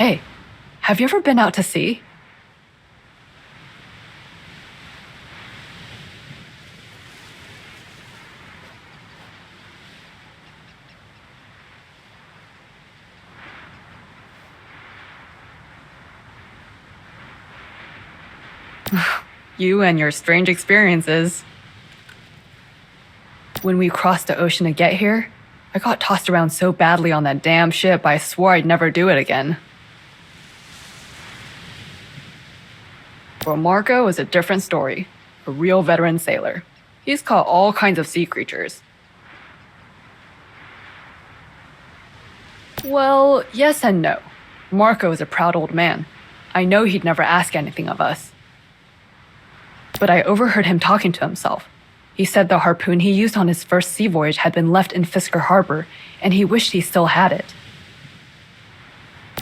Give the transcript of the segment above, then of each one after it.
Hey, have you ever been out to sea? You and your strange experiences. When we crossed the ocean to get here, I got tossed around so badly on that damn ship I swore I'd never do it again. Well, Marco is a different story. A real veteran sailor. He's caught all kinds of sea creatures. Well, yes and no. Marco is a proud old man. I know he'd never ask anything of us. But I overheard him talking to himself. He said the harpoon he used on his first sea voyage had been left in Fisker Harbor, and he wished he still had it.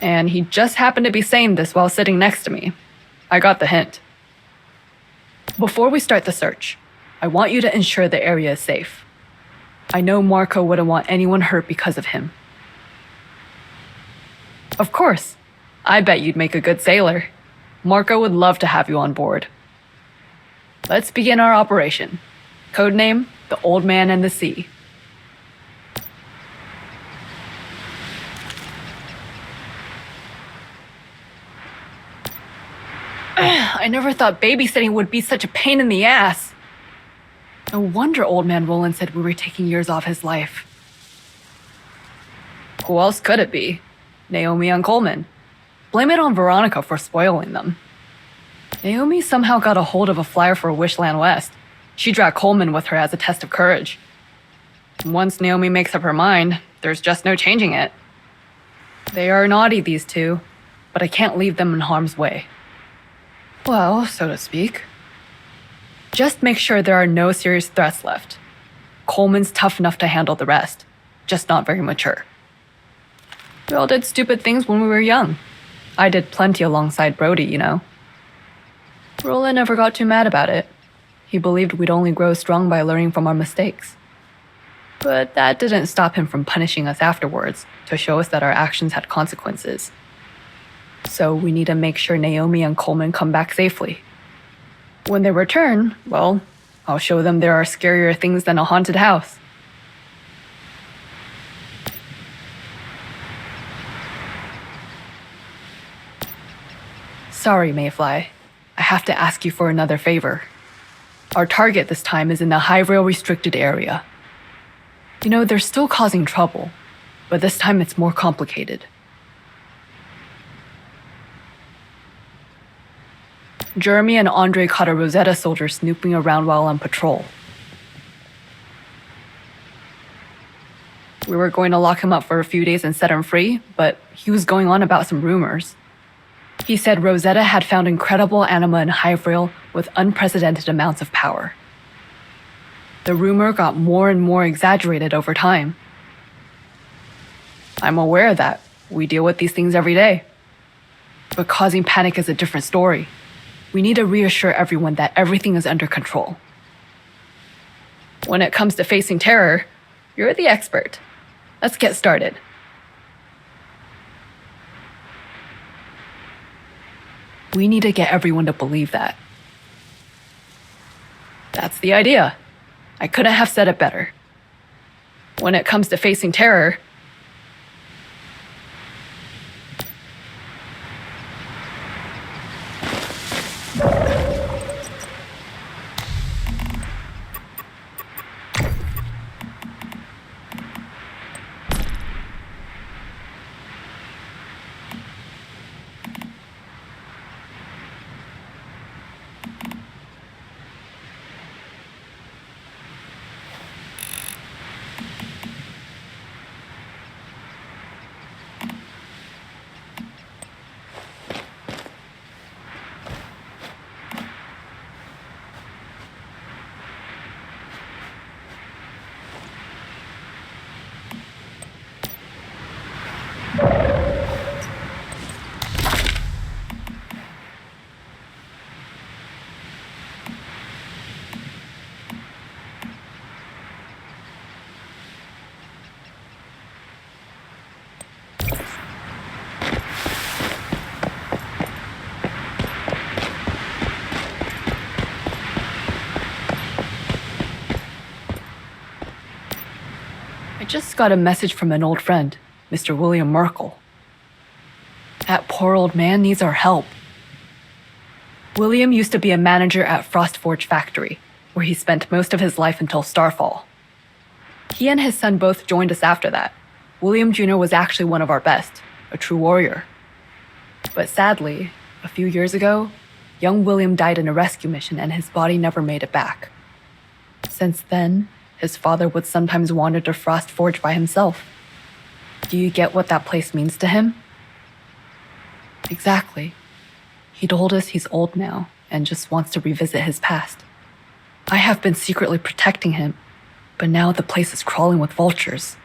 And he just happened to be saying this while sitting next to me. I got the hint. Before we start the search, I want you to ensure the area is safe. I know Marco wouldn't want anyone hurt because of him. Of course. I bet you'd make a good sailor. Marco would love to have you on board. Let's begin our operation. Codename, the Old Man and the Sea. I never thought babysitting would be such a pain in the ass. No wonder Old Man Roland said we were taking years off his life. Who else could it be? Naomi and Coleman. Blame it on Veronica for spoiling them. Naomi somehow got a hold of a flyer for Wishland West. She dragged Coleman with her as a test of courage. Once Naomi makes up her mind, there's just no changing it. They are naughty, these two, but I can't leave them in harm's way. Well, so to speak. Just make sure there are no serious threats left. Coleman's tough enough to handle the rest, just not very mature. We all did stupid things when we were young. I did plenty alongside Brody, you know. Roland never got too mad about it. He believed we'd only grow strong by learning from our mistakes. But that didn't stop him from punishing us afterwards to show us that our actions had consequences. So we need to make sure Naomi and Coleman come back safely. When they return, well, I'll show them there are scarier things than a haunted house. Sorry, Mayfly. I have to ask you for another favor. Our target this time is in the High Rail restricted area. You know, they're still causing trouble, but this time it's more complicated. Jeremy and Andre caught a Rosetta soldier snooping around while on patrol. We were going to lock him up for a few days and set him free, but he was going on about some rumors. He said Rosetta had found incredible anima in Hyvrail with unprecedented amounts of power. The rumor got more and more exaggerated over time. I'm aware that we deal with these things every day. But causing panic is a different story. We need to reassure everyone that everything is under control. When it comes to facing terror, you're the expert. Let's get started. We need to get everyone to believe that. That's the idea. I couldn't have said it better. When it comes to facing terror, just got a message from an old friend, Mr. William Merkel. That poor old man needs our help. William used to be a manager at Frostforge Factory, where he spent most of his life until Starfall. He and his son both joined us after that. William Jr. was actually one of our best, a true warrior. But sadly, a few years ago, young William died in a rescue mission and his body never made it back. Since then, his father would sometimes wander to Frostforge by himself. Do you get what that place means to him? Exactly. He told us he's old now and just wants to revisit his past. I have been secretly protecting him, but now the place is crawling with vultures.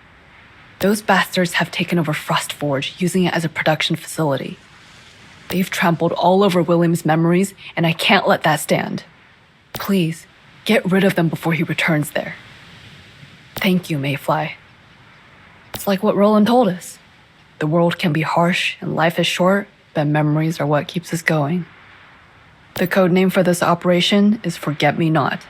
Those bastards have taken over Frostforge, using it as a production facility. They've trampled all over William's memories, and I can't let that stand. Please, get rid of them before he returns there. Thank you, Mayfly. It's like what Roland told us. The world can be harsh and life is short, but memories are what keeps us going. The code name for this operation is Forget-Me-Not.